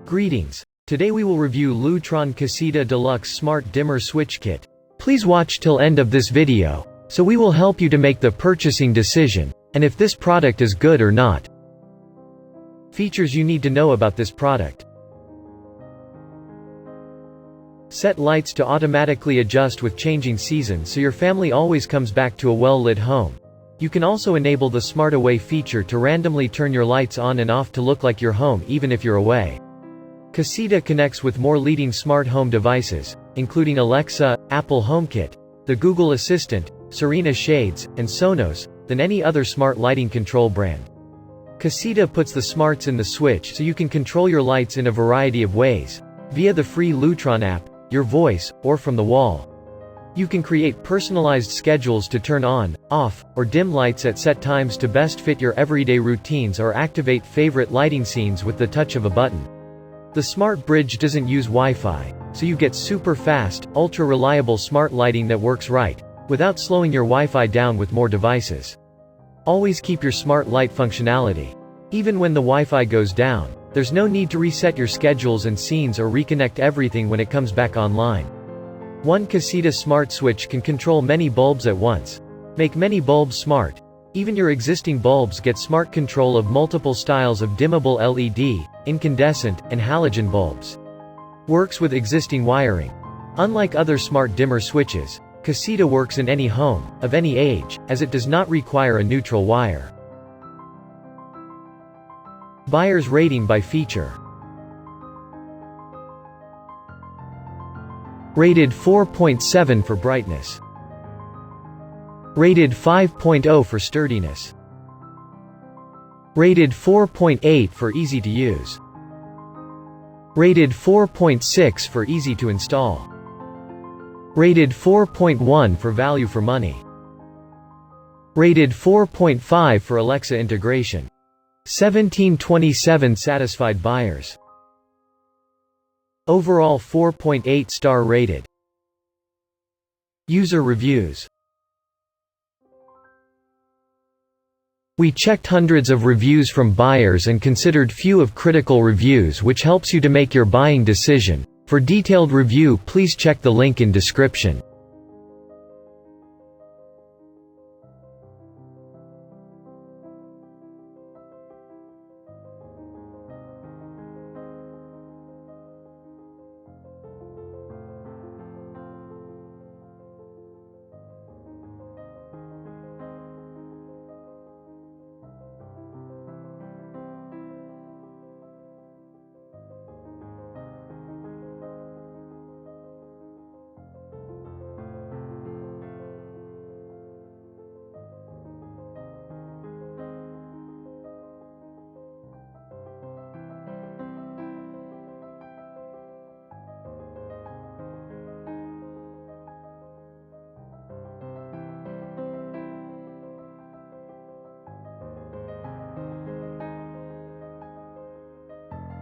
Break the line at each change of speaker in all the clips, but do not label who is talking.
Greetings. Today we will review Lutron Caseta Deluxe Smart Dimmer Switch Kit. Please watch till end of this video, so we will help you to make the purchasing decision, and if this product is good or not. Features you need to know about this product. Set lights to automatically adjust with changing seasons so your family always comes back to a well-lit home. You can also enable the Smart Away feature to randomly turn your lights on and off to look like your home even if you're away. Caseta connects with more leading smart home devices, including Alexa, Apple HomeKit, the Google Assistant, Serena Shades, and Sonos, than any other smart lighting control brand. Caseta puts the smarts in the switch so you can control your lights in a variety of ways, via the free Lutron app, your voice, or from the wall. You can create personalized schedules to turn on, off, or dim lights at set times to best fit your everyday routines or activate favorite lighting scenes with the touch of a button. The Smart Bridge doesn't use Wi-Fi, so you get super fast, ultra-reliable smart lighting that works right, without slowing your Wi-Fi down with more devices. Always keep your smart light functionality. Even when the Wi-Fi goes down, there's no need to reset your schedules and scenes or reconnect everything when it comes back online. One Caseta Smart Switch can control many bulbs at once. Make many bulbs smart. Even your existing bulbs get smart control of multiple styles of dimmable LED, incandescent, and halogen bulbs. Works with existing wiring. Unlike other smart dimmer switches, Caseta works in any home, of any age, as it does not require a neutral wire. Buyer's rating by feature. Rated 4.7 for brightness. Rated 5.0 for sturdiness. Rated 4.8 for easy to use. Rated 4.6 for easy to install. Rated 4.1 for value for money. Rated 4.5 for Alexa integration. 1727 satisfied buyers. Overall 4.8 star rated. User reviews. We checked hundreds of reviews from buyers and considered few of critical reviews, which helps you to make your buying decision. For detailed review, please check the link in description.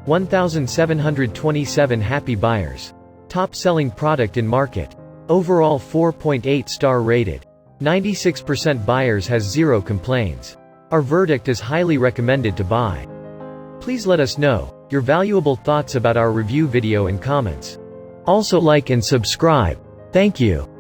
$1,727 happy buyers. Top selling product in market. Overall 4.8 star rated. 96% buyers has 0 complaints. Our verdict is highly recommended to buy. Please let us know your valuable thoughts about our review video in comments. Also like and subscribe. Thank you.